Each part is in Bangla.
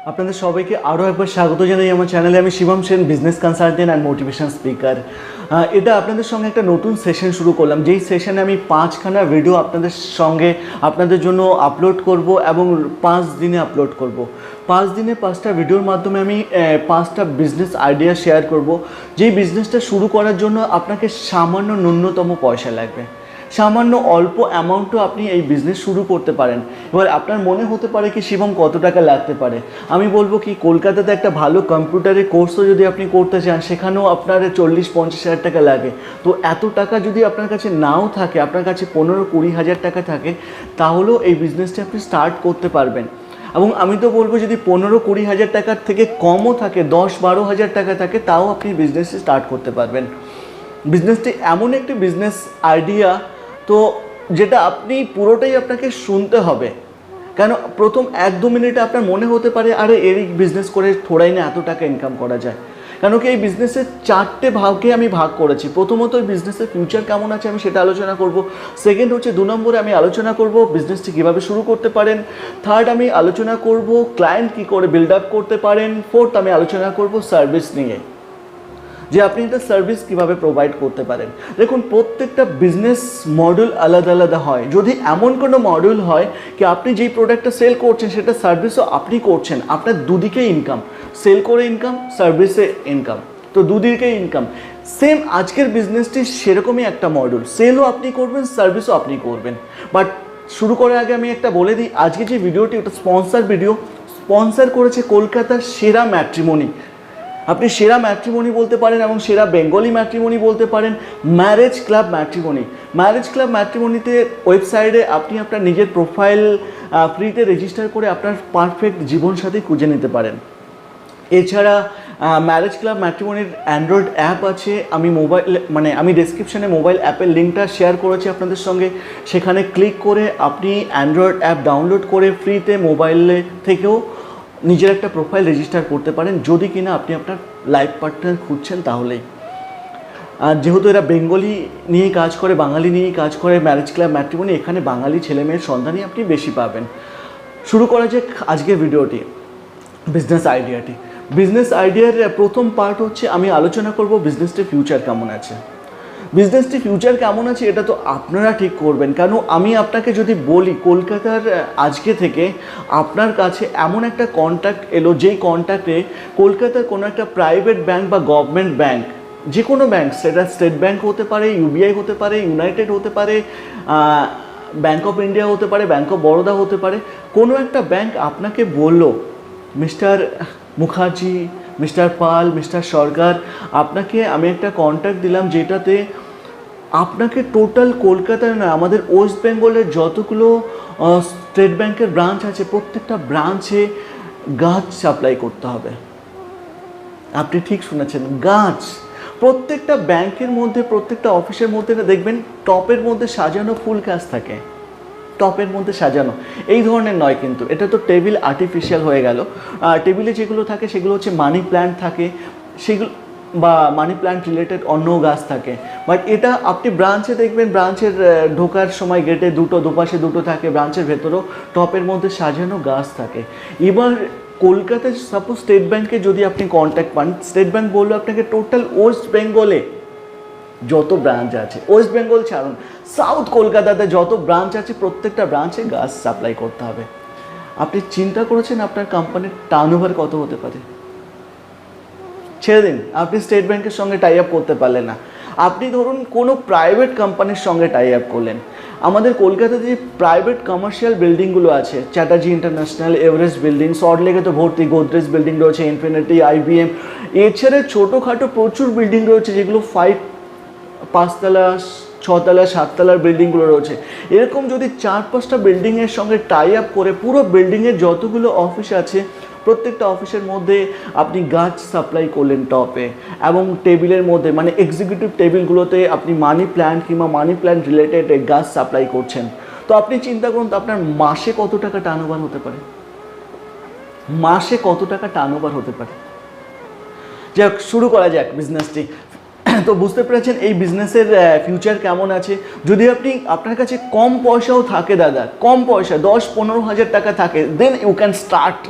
আপনাদের সবাইকে আরও একবার স্বাগত জানাই আমার চ্যানেলে। আমি Shivam Sen, business consultant and motivation speaker. এটা আপনাদের সঙ্গে একটা নতুন সেশন শুরু করলাম, যেই সেশনে আমি 5খানা ভিডিও আপনাদের জন্য আপলোড করব এবং 5 দিনে আপলোড করব। 5 দিনে 5টা ভিডিওর মাধ্যমে আমি 5টা বিজনেস আইডিয়া শেয়ার করব। যেই বিজনেসটা শুরু করার জন্য আপনাকে সামান্য ন্যূনতম পয়সা লাগবে, সামান্য অল্প অ্যামাউন্টও আপনি এই বিজনেস শুরু করতে পারেন। এবার আপনার মনে হতে পারে কি শিবম কত টাকা লাগতে পারে? আমি বলবো কি, কলকাতাতে একটা ভালো কম্পিউটারের কোর্সও যদি আপনি করতে চান সেখানেও আপনার 40-50 হাজার টাকা লাগে। তো এত টাকা যদি আপনার কাছে নাও থাকে, আপনার কাছে 15-20 হাজার টাকা থাকে, তাহলেও এই বিজনেসটা আপনি স্টার্ট করতে পারবেন। এবং আমি তো বলবো যদি 15-20 হাজার টাকার থেকে কমও থাকে, 10-12 হাজার টাকা থাকে, তাও আপনি বিজনেসটি স্টার্ট করতে পারবেন। বিজনেসটি এমন একটি বিজনেস আইডিয়া তো যেটা আপনি পুরোটাই আপনাকে শুনতে হবে। কেন প্রথম 1-2 মিনিটে আপনার মনে হতে পারে আরে এই বিজনেস করে থোড়াই না এত টাকা ইনকাম করা যায়। কেন কি এই বিজনেসের 4টে ভাগে আমি ভাগ করেছি। প্রথমত এই বিজনেসের ফিউচার কেমন আছে আমি সেটা আলোচনা করব। সেকেন্ড হচ্ছে 2 নম্বরে আমি আলোচনা করব বিজনেসটি কীভাবে শুরু করতে পারেন। থার্ড আমি আলোচনা করব ক্লায়েন্ট কী করে বিল্ড আপ করতে পারেন। ফোর্থ আমি আলোচনা করব সার্ভিস নিয়ে, যে আপনি একটা সার্ভিস কীভাবে প্রোভাইড করতে পারেন। দেখুন, প্রত্যেকটা বিজনেস মডেল আলাদা আলাদা হয়। যদি এমন কোনো মডেল হয় কি আপনি যেই প্রোডাক্টটা সেল করছেন সেটা সার্ভিসও আপনি করছেন, আপনার দুদিকেই ইনকাম, সেল করে ইনকাম, সার্ভিসে ইনকাম, তো দুদিকেই ইনকাম। সেম আজকের বিজনেসটি সেরকমই একটা মডেল, সেলও আপনি করবেন, সার্ভিসও আপনি করবেন। বাট শুরু করার আগে আমি একটা বলে দিই, আজকে যে ভিডিওটি ওটা স্পন্সার ভিডিও, স্পন্সার করেছে কলকাতার সেরা ম্যাট্রিমনি। আপনি সেরা ম্যাট্রিমনি বলতে পারেন এবং সেরা বেঙ্গলি ম্যাট্রিমনি বলতে পারেন, marriage club matrimony. Marriage club ম্যাট্রিমনিতে ওয়েবসাইটে আপনি আপনার নিজের প্রোফাইল ফ্রিতে রেজিস্টার করে আপনার পারফেক্ট জীবনসাথী খুঁজে নিতে পারেন। এছাড়া ম্যারেজ ক্লাব ম্যাট্রিমনির অ্যান্ড্রয়েড অ্যাপ আছে। আমি ডেসক্রিপশানে মোবাইল অ্যাপের লিঙ্কটা শেয়ার করেছি আপনাদের সঙ্গে। সেখানে ক্লিক করে আপনি অ্যান্ড্রয়েড অ্যাপ ডাউনলোড করে ফ্রিতে মোবাইলে থেকেও নিজের একটা প্রোফাইল রেজিস্টার করতে পারেন, যদি কিনা আপনি আপনার লাইফ পার্টনার খুঁজছেন তাহলেই। আর যেহেতু এরা বেঙ্গলি নিয়ে কাজ করে, বাঙালি নিয়ে কাজ করে ম্যারেজ ক্লাব ম্যাট্রিমনি, এখানে বাঙালি ছেলেমেয়ের সন্ধানই আপনি বেশি পাবেন। শুরু করা যাক আজকের ভিডিওটি, বিজনেস আইডিয়াটি। বিজনেস আইডিয়ার প্রথম পার্ট হচ্ছে আমি আলোচনা করব বিজনেসটির ফিউচার কেমন আছে। বিজনেসটি ফিউচার কেমন আছে এটা তো আপনারা ঠিক করবেন। কেন আমি আপনাকে যদি বলি কলকাতার আজকে থেকে আপনার কাছে এমন একটা কন্ট্যাক্ট এলো, যেই কন্ট্যাক্টে কলকাতার কোনো একটা প্রাইভেট ব্যাংক বা গভর্নমেন্ট ব্যাংক, যে কোনো ব্যাংক, সেটা স্টেট ব্যাংক হতে পারে, ইউবিআই হতে পারে, ইউনাইটেড হতে পারে, ব্যাংক অফ ইন্ডিয়া হতে পারে, ব্যাংক অফ বরোদা হতে পারে, কোনো একটা ব্যাংক আপনাকে বলল মিস্টার মুখার্জি, মিস্টার পাল, মিস্টার সরকার, আপনাকে আমি একটা কন্ট্যাক্ট দিলাম যেটাতে আপনাকে টোটাল কলকাতায় নয়, আমাদের ওয়েস্ট বেঙ্গলের যতগুলো স্টেট ব্যাংকের ব্রাঞ্চ আছে প্রত্যেকটা ব্রাঞ্চে গাছ সাপ্লাই করতে হবে। আপনি ঠিক শুনেছেন, গাছ। প্রত্যেকটা ব্যাংকের মধ্যে, প্রত্যেকটা অফিসের মধ্যে দেখবেন টপের মধ্যে সাজানো ফুল গাছ থাকে, টপের মধ্যে সাজানো। এই ধরনের নয় কিন্তু, এটা তো টেবিল আর্টিফিশিয়াল হয়ে গেল। টেবিলে যেগুলো থাকে সেগুলো হচ্ছে মানি প্ল্যান্ট থাকে, সেগুলো বা মানি প্ল্যান্ট রিলেটেড অন্য গাছ থাকে। বাট এটা আপনি ব্রাঞ্চে দেখবেন, ব্রাঞ্চের ঢোকার সময় গেটে দুপাশে দুটো থাকে, ব্রাঞ্চের ভেতরেও টপের মধ্যে সাজানো গাছ থাকে। এবার কলকাতায় সাপোজ স্টেট ব্যাংকে যদি আপনি কন্ট্যাক্ট পান, স্টেট ব্যাংক বললো আপনাকে টোটাল ওয়েস্ট বেঙ্গলে যত ব্রাঞ্চ আছে, ওয়েস্ট বেঙ্গল ছাড়ুন, সাউথ কলকাতাতে যত ব্রাঞ্চ আছে প্রত্যেকটা ব্রাঞ্চে গাছ সাপ্লাই করতে হবে। আপনি চিন্তা করেছেন আপনার কোম্পানির টার্নওভার কত হতে পারে? ছেড়ে দিন, আপনি স্টেট ব্যাংকের সঙ্গে টাই আপ করতে পারলেন না, আপনি ধরুন কোনো প্রাইভেট কোম্পানির সঙ্গে টাই আপ করলেন। আমাদের কলকাতাতে যে প্রাইভেট কমার্শিয়াল বিল্ডিংগুলো আছে, চ্যাটার্জি ইন্টারন্যাশনাল, এভারেস্ট বিল্ডিং, সল্টলেকে তো ভর্তি, গোদরেজ বিল্ডিং রয়েছে, ইনফিনিটি, আইবিএম, এছাড়া ছোটোখাটো প্রচুর বিল্ডিং রয়েছে যেগুলো 5তলা, 6তলা, 7তলার বিল্ডিংগুলো রয়েছে। এরকম যদি 4-5টা বিল্ডিংয়ের সঙ্গে টাই আপ করে পুরো বিল্ডিংয়ের যতগুলো অফিস আছে প্রত্যেকটা অফিসের মধ্যে আপনি গাছ সাপ্লাই করলেন টপে, এবং টেবিলের মধ্যে মানে এক্সিকিউটিভ টেবিলগুলোতে আপনি মানি প্ল্যান্ট কিংবা মানি প্ল্যান্ট রিলেটেড গাছ সাপ্লাই করছেন, তো আপনি চিন্তা করুন তো আপনার মাসে কত টাকা টার্নওভার হতে পারে। মাসে কত টাকা টার্নওভার হতে পারে। যাক, শুরু করা যাক বিজনেসটি। তো বুঝতে পেরেছেন এই বিজনেসের ফিউচার কেমন আছে। যদি আপনার কাছে কম পয়সাও থাকে দাদা, কম পয়সা 10-15 হাজার টাকা থাকে, দেন ইউ ক্যান স্টার্ট।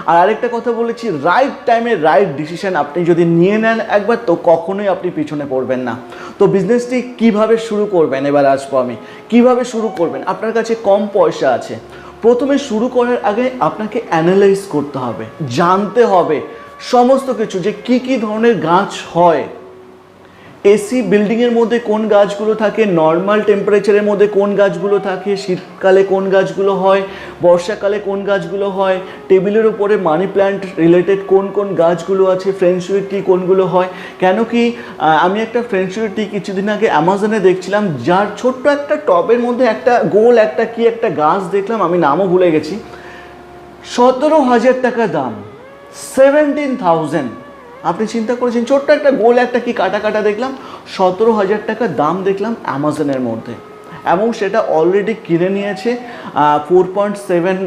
আর আরেকটা কথা বলেছি, রাইট টাইমে রাইট ডিসিশন আপনি যদি নিয়ে নেন একবার, তো কখনোই আপনি পিছনে পড়বেন না। তো বিজনেসটি কিভাবে শুরু করবেন এবার আসবো আমি। কিভাবে শুরু করবেন, আপনার কাছে কম পয়সা আছে, প্রথমে শুরু করার আগে আপনাকে অ্যানালাইজ করতে হবে, জানতে হবে সমস্ত কিছু, যে কি কি ধরনের গাছ হয়, এসি বিল্ডিংয়ের মধ্যে কোন গাছগুলো থাকে, নর্মাল টেম্পারেচারের মধ্যে কোন গাছগুলো থাকে, শীতকালে কোন গাছগুলো হয়, বর্ষাকালে কোন গাছগুলো হয়, টেবিলের উপরে মানি প্ল্যান্ট রিলেটেড কোন কোন গাছগুলো আছে, ফ্রেঞ্চুরি টি কোনগুলো হয়। কেন কি আমি একটা ফ্রেঞ্চুরি টি কিছুদিন আগে অ্যামাজনে দেখছিলাম, যার ছোট্ট একটা টবের মধ্যে একটা গোল একটা গাছ দেখলাম, আমি নামও ভুলে গেছি, 17,000 টাকা দাম, 17,000। আপনি চিন্তা করেছেন, ছোট্ট একটা গোল একটা কি কাটা দেখলাম, 17,000 টাকা দাম দেখলাম অ্যামাজনের মধ্যে, এবং সেটা অলরেডি কিনে নিয়েছে, 4.7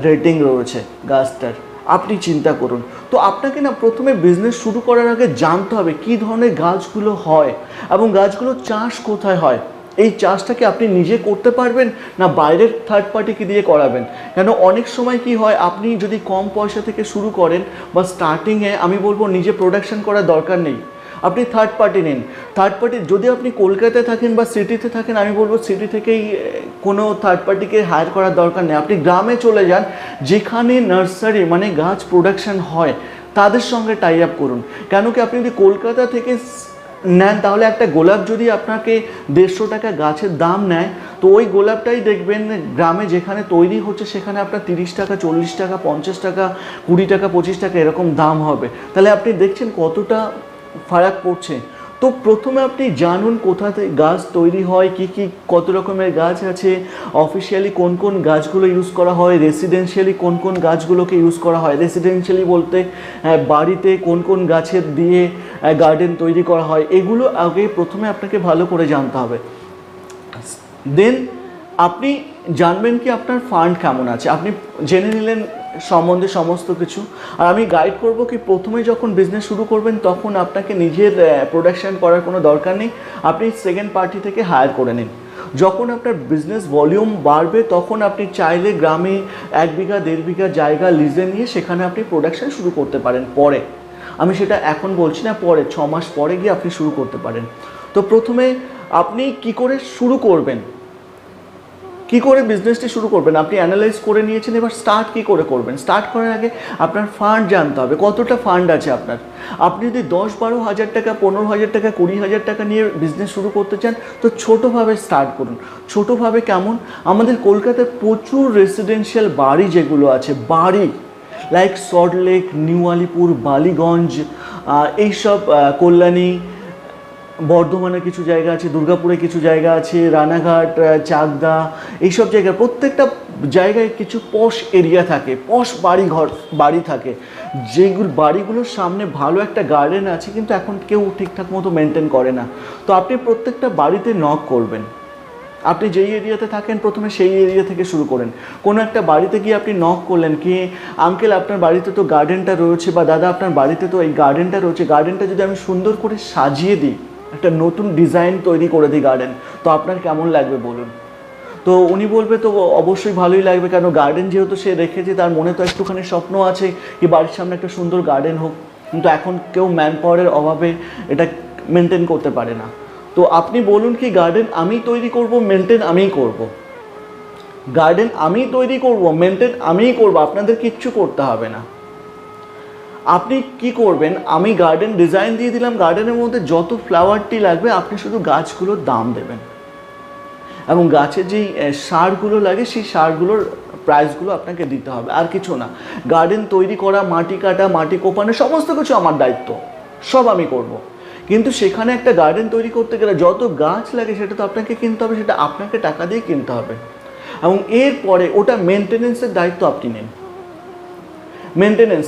রেটিং রয়েছে গাছটার। আপনি চিন্তা করুন। তো আপনাকে না প্রথমে বিজনেস শুরু করার আগে জানতে হবে কী ধরনের গাছগুলো হয় এবং গাছগুলো চাষ কোথায় হয়। এই চাষটাকে আপনি নিজে করতে পারবেন না বাইরের থার্ড পার্টিকে দিয়ে করাবেন। কেন অনেক সময় কি হয়, আপনি যদি কম পয়সা থেকে শুরু করেন বা স্টার্টিংয়ে, আমি বলবো নিজে প্রোডাকশন করার দরকার নেই, আপনি থার্ড পার্টি নিন। থার্ড পার্টি যদি আপনি কলকাতায় থাকেন বা সিটিতে থাকেন, আমি বলবো সিটি থেকেই কোনো থার্ড পার্টিকে হায়ার করার দরকার নেই। আপনি গ্রামে চলে যান, যেখানে নার্সারি মানে গাছ প্রোডাকশন হয়, তাদের সঙ্গে টাই আপ করুন। কেন কি আপনি যদি কলকাতা থেকে নেন, তাহলে একটা গোলাপ যদি আপনাকে 150 টাকা গাছের দাম নেয়, তো ওই গোলাপটাই দেখবেন গ্রামে যেখানে তৈরি হচ্ছে সেখানে আপনার 30 টাকা, 40 টাকা, 50 টাকা, 20 টাকা, 25 টাকা এরকম দাম হবে। তাহলে আপনি দেখছেন কতটা ফারাক পড়ছে। তো প্রথমে আপনি জানুন কোথা থেকে গাছ তৈরি হয়, কি কি কত রকমের গাছ আছে, অফিসিয়ালি কোন কোন গাছগুলো ইউজ করা হয়, রেসিডেন্সিয়ালি কোন কোন গাছগুলোকে ইউজ করা হয়। রেসিডেন্সিয়ালি বলতে বাড়িতে কোন কোন গাছের দিয়ে গার্ডেন তৈরি করা হয়, এগুলো আগে প্রথমে আপনাকে ভালো করে জানতে হবে। দেন আপনি জানবেন কি আপনার ফান্ড কেমন আছে, আপনি জেনে নিলেন সম্বন্ধে সমস্ত কিছু। আর আমি গাইড করব কি প্রথমে যখন বিজনেস শুরু করবেন তখন আপনাকে নিজের প্রোডাকশন করার কোনো দরকার নেই, আপনি সেকেন্ড পার্টি থেকে হায়ার করে নিন। যখন আপনার বিজনেস ভলিউম বাড়বে তখন আপনি চাইলে গ্রামে 1 বিঘা 1.5 বিঘা জায়গা লিজে নিয়ে সেখানে আপনি প্রোডাকশন শুরু করতে পারেন। পরে আমি সেটা এখন বলছি না, পরে 6 মাস পরে গিয়ে আপনি শুরু করতে পারেন। তো প্রথমে আপনি কি করে শুরু করবেন, কি করে বিজনেসটি শুরু করবেন, আপনি অ্যানালাইজ করে নিয়েছেন, এবার স্টার্ট কি করে করবেন। স্টার্ট করার আগে আপনার ফান্ড জানতে হবে, কতটা ফান্ড আছে আপনার। আপনি যদি 10-12 হাজার টাকা, 15 হাজার টাকা, 20 হাজার টাকা নিয়ে বিজনেস শুরু করতে চান, তো ছোটোভাবে স্টার্ট করুন। ছোটোভাবে কেমন, আমাদের কলকাতায় প্রচুর রেসিডেন্সিয়াল বাড়ি যেগুলো আছে, বাড়ি লাইক সল্টলেক, নিউ আলিপুর, বালিগঞ্জ, এইসব কল্যাণী, বর্ধমানে কিছু জায়গা আছে, দুর্গাপুরে কিছু জায়গা আছে, রানাঘাট, চাকদা, এইসব জায়গায় প্রত্যেকটা জায়গায় কিছু পশ এরিয়া থাকে, পশ বাড়ি থাকে, যেগুলো বাড়িগুলোর সামনে ভালো একটা গার্ডেন আছে, কিন্তু এখন কেউ ঠিকঠাক মতো মেনটেন করে না। তো আপনি প্রত্যেকটা বাড়িতে নক করবেন, আপনি যেই এরিয়াতে থাকেন প্রথমে সেই এরিয়া থেকে শুরু করেন। কোনো একটা বাড়িতে গিয়ে আপনি নক করলেন কি, আঙ্কেল আপনার বাড়িতে তো গার্ডেনটা রয়েছে, বা দাদা আপনার বাড়িতে তো এই গার্ডেনটা রয়েছে, গার্ডেনটা যদি আমি সুন্দর করে সাজিয়ে দিই, একটা নতুন ডিজাইন তৈরি করে দিই গার্ডেন, তো আপনার কেমন লাগবে বলুন। তো উনি বলবে তো অবশ্যই ভালোই লাগবে, কেন গার্ডেন যেহেতু সে রেখেছে, তার মনে তো একটুখানি স্বপ্ন আছে কি বাড়ির সামনে একটা সুন্দর গার্ডেন হোক, কিন্তু এখন কেউ ম্যান পাওয়ারের অভাবে এটা মেনটেন করতে পারে না। তো আপনি বলুন কি গার্ডেন আমি তৈরি করব, মেনটেন আমিই করব। গার্ডেন আমি তৈরি করব, মেনটেন আমিই করব, আপনাদের কিচ্ছু করতে হবে না। আপনি কি করবেন, আমি গার্ডেন ডিজাইন দিয়ে দিলাম, গার্ডেনের মধ্যে যত ফ্লাওয়ারটি লাগবে আপনি শুধু গাছগুলোর দাম দেবেন, এবং গাছের যেই সারগুলো লাগে সেই সারগুলোর প্রাইসগুলো আপনাকে দিতে হবে, আর কিছু না। গার্ডেন তৈরি করা, মাটি কাটা, মাটি কোপানো, সমস্ত কিছু আমার দায়িত্ব, সব আমি করব। কিন্তু সেখানে একটা গার্ডেন তৈরি করতে গেলে যত গাছ লাগে সেটা তো আপনাকে কিনতে হবে, সেটা আপনাকে টাকা দিয়ে কিনতে হবে, এবং এরপরে ওটা মেনটেনেন্সের দায়িত্ব আপনি নিন। মেনটেনেন্স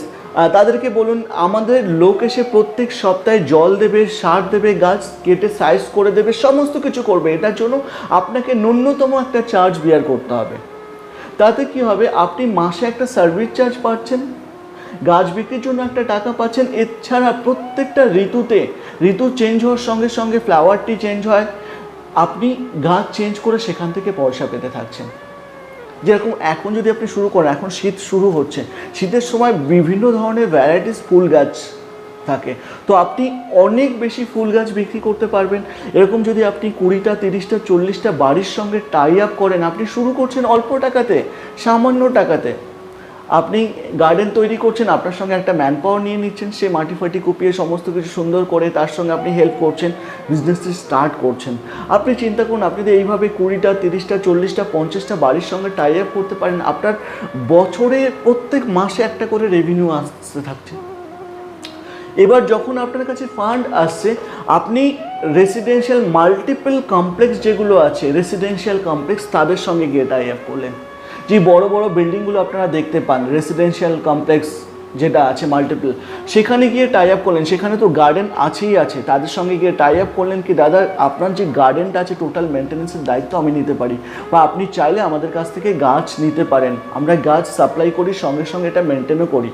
তাদেরকে বলুন আমাদের লোক এসে প্রত্যেক সপ্তাহে জল দেবে, সার দেবে, গাছ কেটে সাইজ করে দেবে, সমস্ত কিছু করবে। এটার জন্য আপনাকে ন্যূনতম একটা চার্জ বিয়ার করতে হবে। তাতে কি হবে, আপনি মাসে একটা সার্ভিস চার্জ পাচ্ছেন, গাছ বিক্রির জন্য একটা টাকা পাচ্ছেন, এছাড়া প্রত্যেকটা ঋতুতে ঋতু চেঞ্জ হওয়ার সঙ্গে সঙ্গে ফ্লাওয়ারটি চেঞ্জ হয়, আপনি গাছ চেঞ্জ করে সেখান থেকে পয়সা পেতে থাকছেন। যেরকম এখন যদি আপনি শুরু করেন, এখন শীত শুরু হচ্ছে, শীতের সময় বিভিন্ন ধরনের ভ্যারাইটিস ফুল গাছ থাকে, তো আপনি অনেক বেশি ফুল গাছ বিক্রি করতে পারবেন। এরকম যদি আপনি 20টা 30টা 40টা বাড়ির সঙ্গে টাই আপ করেন, আপনি শুরু করছেন অল্প টাকাতে, সামান্য টাকাতে, আপনি গার্ডেন তৈরি করছেন, আপনার সঙ্গে একটা ম্যান পাওয়ার নিয়ে নিচ্ছেন, সে মাটি ফাটি কুপিয়ে সমস্ত কিছু সুন্দর করে তার সঙ্গে আপনি হেল্প করছেন, বিজনেসটি স্টার্ট করছেন। আপনি চিন্তা করুন, আপনি যদি এইভাবে 20টা 30টা 40টা 50টা বাড়ির সঙ্গে টাই আপ করতে পারেন, আপনার বছরে প্রত্যেক মাসে একটা করে রেভিনিউ আসতে থাকছে। এবার যখন আপনার কাছে ফান্ড আসছে, আপনি রেসিডেন্সিয়াল মাল্টিপল কমপ্লেক্স যেগুলো আছে, রেসিডেন্সিয়াল কমপ্লেক্স, তাদের সঙ্গে গিয়ে টাই আপ করলেন। যে বড় বড় বিল্ডিংগুলো আপনারা দেখতে পান, রেসিডেন্সিয়াল কমপ্লেক্স যেটা আছে মাল্টিপল, সেখানে গিয়ে টাই আপ করলেন। সেখানে তো গার্ডেন আছেই আছে, তাদের সঙ্গে গিয়ে টাই আপ করলেন কি, দাদা আপনার যে গার্ডেনটা আছে টোটাল মেনটেন্যান্সের দায়িত্ব আমি নিতে পারি, বা আপনি চাইলে আমাদের কাছ থেকে গাছ নিতে পারেন, আমরা গাছ সাপ্লাই করি, সঙ্গে সঙ্গে এটা মেনটেনও করি।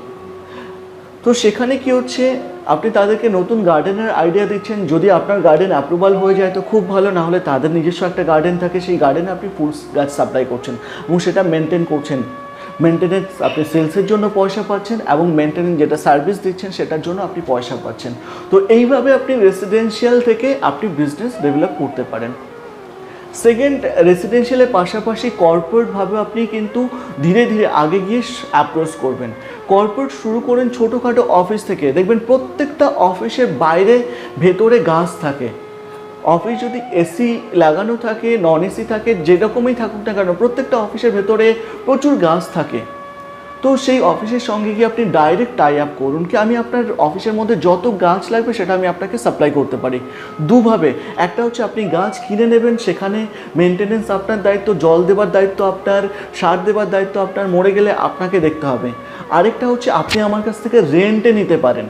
তো সেখানে কি হচ্ছে, আপনি তাদেরকে নতুন গার্ডেনের আইডিয়া দিচ্ছেন। যদি আপনার গার্ডেন অ্যাপ্রুভাল হয়ে যায় তো খুব ভালো, না হলে তাদের নিজস্ব একটা গার্ডেন থাকে, সেই গার্ডেনে আপনি ফুল গাছ সাপ্লাই করছেন এবং সেটা মেনটেন করছেন। মেনটেনেন্স, আপনি সেলসের জন্য পয়সা পাচ্ছেন এবং মেনটেনেন্স যেটা সার্ভিস দিচ্ছেন সেটার জন্য আপনি পয়সা পাচ্ছেন। তো এইভাবে আপনি রেসিডেন্সিয়াল থেকে আপনি বিজনেস ডেভেলপ করতে পারেন। সেকেন্ড, রেসিডেন্সিয়ালের পাশাপাশি কর্পোরেটভাবে আপনি কিন্তু ধীরে ধীরে আগে গিয়ে অ্যাপ্রোচ করবেন। কর্পোরেট শুরু করেন ছোটোখাটো অফিস থেকে, দেখবেন প্রত্যেকটা অফিসের বাইরে ভেতরে গাছ থাকে। অফিস যদি এসি লাগানো থাকে, নন এসি থাকে, যেরকমই থাকুক না কেন, প্রত্যেকটা অফিসের ভেতরে প্রচুর গাছ থাকে। তো সেই অফিসের সঙ্গে গিয়ে আপনি ডাইরেক্ট টাই আপ করুন কি আমি আপনার অফিসের মধ্যে যত গাছ লাগবে সেটা আমি আপনাকে সাপ্লাই করতে পারি। দুভাবে, একটা হচ্ছে আপনি গাছ কিনে নেবেন, সেখানে মেনটেনেন্স আপনার দায়িত্ব, জল দেওয়ার দায়িত্ব আপনার, সার দেওয়ার দায়িত্ব আপনার, মরে গেলে আপনাকে দেখতে হবে। আরেকটা হচ্ছে আপনি আমার কাছ থেকে রেন্টে নিতে পারেন।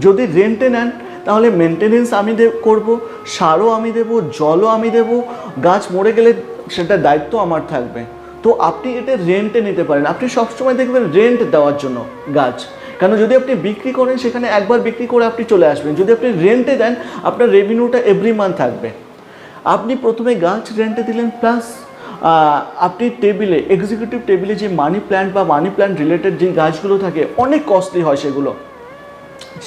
যদি রেন্টে নেন তাহলে মেনটেনেন্স আমি করব, সারও আমি দেবো, জলও আমি দেবো, গাছ মরে গেলে সেটার দায়িত্ব আমার থাকবে। তো আপনি এটা রেন্টে নিতে পারেন। আপনি সবসময় দেখবেন রেন্ট দেওয়ার জন্য গাছ, কেন যদি আপনি বিক্রি করেন সেখানে একবার বিক্রি করে আপনি চলে আসবেন। যদি আপনি রেন্টে দেন আপনার রেভিনিউটা এভরি মান্থ থাকবে। আপনি প্রথমে গাছ রেন্টে দিলেন, প্লাস আপনি টেবিলে, এক্সিকিউটিভ টেবিলে যে মানি প্ল্যান্ট বা মানি প্ল্যান্ট রিলেটেড যে গাছগুলো থাকে, অনেক কস্টলি হয়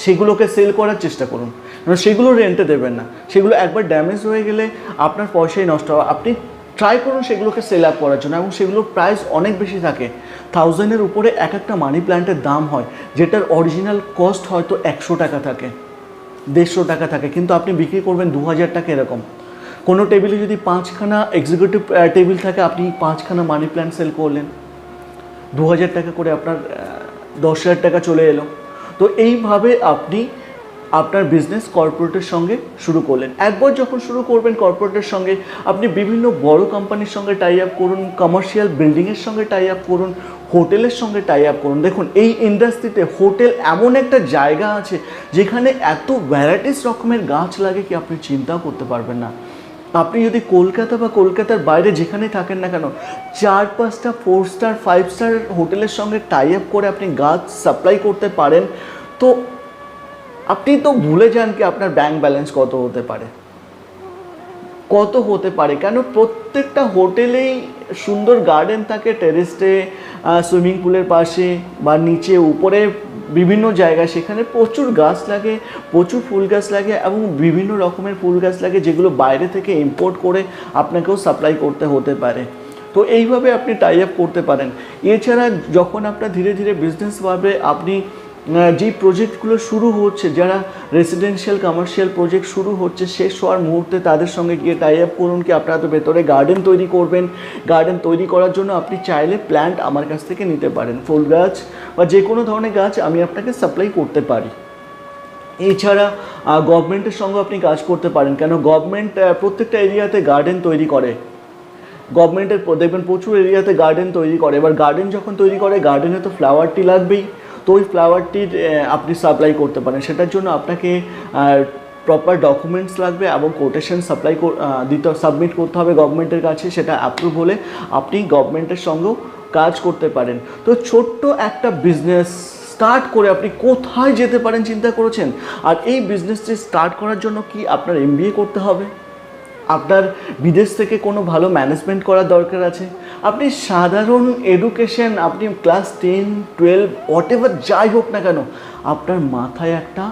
সেগুলোকে সেল করার চেষ্টা করুন, কারণ সেগুলো রেন্টে দেবেন না। সেগুলো একবার ড্যামেজ হয়ে গেলে আপনার পয়সাই নষ্ট হবে। আপনি ট্রাই করুন সেগুলোকে সেল আপ করার জন্য, এবং সেগুলোর প্রাইস অনেক বেশি থাকে। 1000-এর উপরে এক একটা মানি প্ল্যান্টের দাম হয়, যেটার অরিজিনাল কস্ট হয়তো 100 টাকা থাকে, 150 টাকা থাকে, কিন্তু আপনি বিক্রি করবেন 2000 টাকা। এরকম কোনো টেবিলে যদি 5খানা এক্সিকিউটিভ টেবিল থাকে, আপনি 5খানা মানি প্ল্যান্ট সেল করলেন, 2000 টাকা করে আপনার 10,000 টাকা চলে এলো। তো এইভাবে আপনি আপনার বিজনেস কর্পোরেটের সঙ্গে শুরু করলেন। একবার যখন শুরু করবেন কর্পোরেটের সঙ্গে, আপনি বিভিন্ন বড় কোম্পানির সঙ্গে টাই আপ করুন, কমার্শিয়াল বিল্ডিংয়ের সঙ্গে টাই আপ করুন, হোটেলের সঙ্গে টাই আপ করুন। দেখুন এই ইন্ডাস্ট্রিতে হোটেল এমন একটা জায়গা আছে যেখানে এত ভ্যারাইটিস রকমের গাছ লাগে কি আপনি চিন্তাও করতে পারবেন না। আপনি যদি কলকাতা বা কলকাতার বাইরে যেখানে থাকেন না কেন, 4-5টা 4 স্টার 5 স্টার হোটেলের সঙ্গে টাই আপ করে আপনি গাছ সাপ্লাই করতে পারেন, তো আপনি তো ভুলে যান কি আপনার ব্যাংক ব্যালেন্স কত হতে পারে। কেন প্রত্যেকটা হোটেলেই সুন্দর গার্ডেন থাকে, টেরেসে, সুইমিং পুলের পাশে বা নিচে উপরে বিভিন্ন জায়গায়, সেখানে প্রচুর গাছ লাগে, প্রচুর ফুল গাছ লাগে, এবং বিভিন্ন রকমের ফুল গাছ লাগে যেগুলো বাইরে থেকে ইম্পোর্ট করে আপনাকেও সাপ্লাই করতে হতে পারে। তো এইভাবে আপনি টাই আপ করতে পারেন। এছাড়া যখন আপনার ধীরে ধীরে বিজনেসভাবে আপনি যেই প্রজেক্টগুলো শুরু হচ্ছে, যারা রেসিডেন্সিয়াল কমার্শিয়াল প্রজেক্ট শুরু হচ্ছে, শেষ হওয়ার মুহূর্তে তাদের সঙ্গে গিয়ে টাই আপ করুন কি আপনারা তো ভেতরে গার্ডেন তৈরি করবেন। গার্ডেন তৈরি করার জন্য আপনি চাইলে প্ল্যান্ট আমার কাছ থেকে নিতে পারেন, ফুল গাছ বা যে কোনো ধরনের গাছ আমি আপনাকে সাপ্লাই করতে পারি। এছাড়া গভর্নমেন্টের সঙ্গে আপনি কাজ করতে পারেন, কেন গভর্নমেন্ট প্রত্যেকটা এরিয়াতে গার্ডেন তৈরি করে। গভর্নমেন্টের দেখবেন প্রচুর এরিয়াতে গার্ডেন তৈরি করে। এবার গার্ডেন যখন তৈরি করে, গার্ডেনে তো ফ্লাওয়ারটি লাগবেই, তো ওই ফ্লাওয়ারটির আপনি সাপ্লাই করতে পারেন। সেটার জন্য আপনাকে প্রপার ডকুমেন্টস লাগবে এবং কোটেশন সাবমিট করতে হবে গভর্নমেন্টের কাছে। সেটা অ্যাপ্রুভ হলে আপনি গভর্নমেন্টের সঙ্গেও কাজ করতে পারেন। তো ছোট্ট একটা বিজনেস স্টার্ট করে আপনি কোথায় যেতে পারেন চিন্তা করেছেন? আর এই বিজনেসটি স্টার্ট করার জন্য কি আপনার MBA করতে হবে? আপনার বিদেশ থেকে কোনো ভালো ম্যানেজমেন্ট করার দরকার আছে? আপনি সাধারণ এডুকেশন, আপনি ক্লাস 10, 12 হোয়াটএভার যাই হোক না কেন, আপনার মাথায় একটা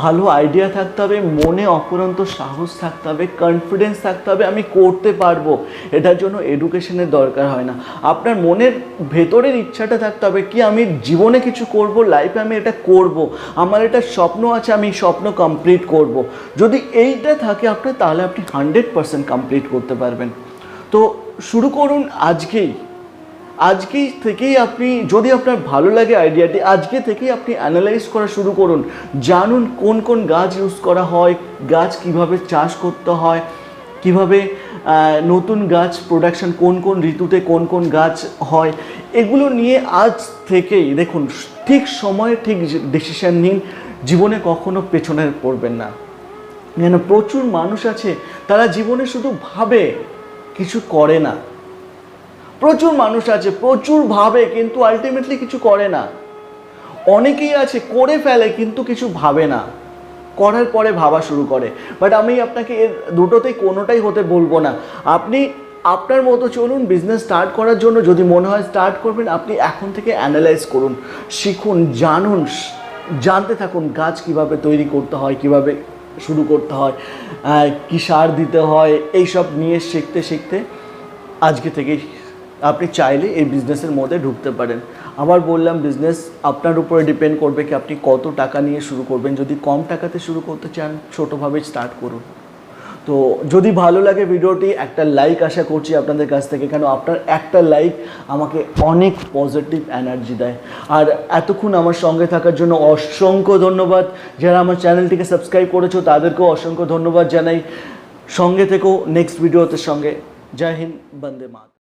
ভালো আইডিয়া থাকতে হবে, মনে অপরন্ত সাহস থাকতে হবে, কনফিডেন্স থাকতে হবে, আমি করতে পারবো। এটার জন্য এডুকেশনের দরকার হয় না। আপনার মনের ভেতরের ইচ্ছাটা থাকতে হবে কি আমি জীবনে কিছু করব, লাইফে আমি এটা করব, আমার এটা স্বপ্ন আছে, আমি স্বপ্ন কমপ্লিট করব। যদি এইটা থাকে আপনার, তাহলে আপনি 100% কমপ্লিট করতে পারবেন। তো শুরু করুন আজকেই থেকেই আপনি, যদি আপনার ভালো লাগে আইডিয়াটি, আজকে থেকেই আপনি অ্যানালাইজ করা শুরু করুন। জানুন কোন কোন গাছ ইউজ করা হয়, গাছ কিভাবে চাষ করতে হয়, কিভাবে নতুন গাছ প্রোডাকশন, কোন কোন ঋতুতে কোন কোন গাছ হয়, এগুলো নিয়ে আজ থেকেই দেখুন, ঠিক সময়ে ঠিক ডিসিশন নিন। জীবনে কখনো পেছনে পড়বেন না। কেন প্রচুর মানুষ আছে তারা জীবনে শুধু ভাবে, কিছু করে না। প্রচুর মানুষ আছে প্রচুর ভাবে কিন্তু আলটিমেটলি কিছু করে না। অনেকেই আছে করে ফেলে কিন্তু কিছু ভাবে না, করার পরে ভাবা শুরু করে। বাট আমি আপনাকে এর দুটোতেই কোনোটাই হতে বলবো না। আপনি আপনার মতো চলুন বিজনেস স্টার্ট করার জন্য। যদি মনে হয় স্টার্ট করবেন, আপনি এখন থেকে অ্যানালাইজ করুন, শিখুন, জানুন, জানতে থাকুন গাছ কিভাবে তৈরি করতে হয়, কিভাবে শুরু করতে হয়, কী সার দিতে হয়, এইসব নিয়ে শিখতে শিখতে আজকে থেকেই আপনি চাইলে এই বিজনেসের মধ্যে ঢুকতে পারেন। আবার বললাম, বিজনেস আপনার উপরে ডিপেন্ড করবে কি আপনি কত টাকা নিয়ে শুরু করবেন। যদি কম টাকাতে শুরু করতে চান, ছোটোভাবে স্টার্ট করুন। তো যদি ভালো লাগে ভিডিওটি, একটা লাইক আশা করছি আপনাদের কাছ থেকে, কেন আপনার একটা লাইক আমাকে অনেক পজিটিভ এনার্জি দেয়। আর এতক্ষণ আমার সঙ্গে থাকার জন্য অসংখ্য ধন্যবাদ। যারা আমার চ্যানেলটিকে সাবস্ক্রাইব করেছো তাদেরকেও অসংখ্য ধন্যবাদ জানাই। সঙ্গে থেকেও নেক্সট ভিডিওতে সঙ্গে। জয় হিন্দ, বন্দে মাতরম।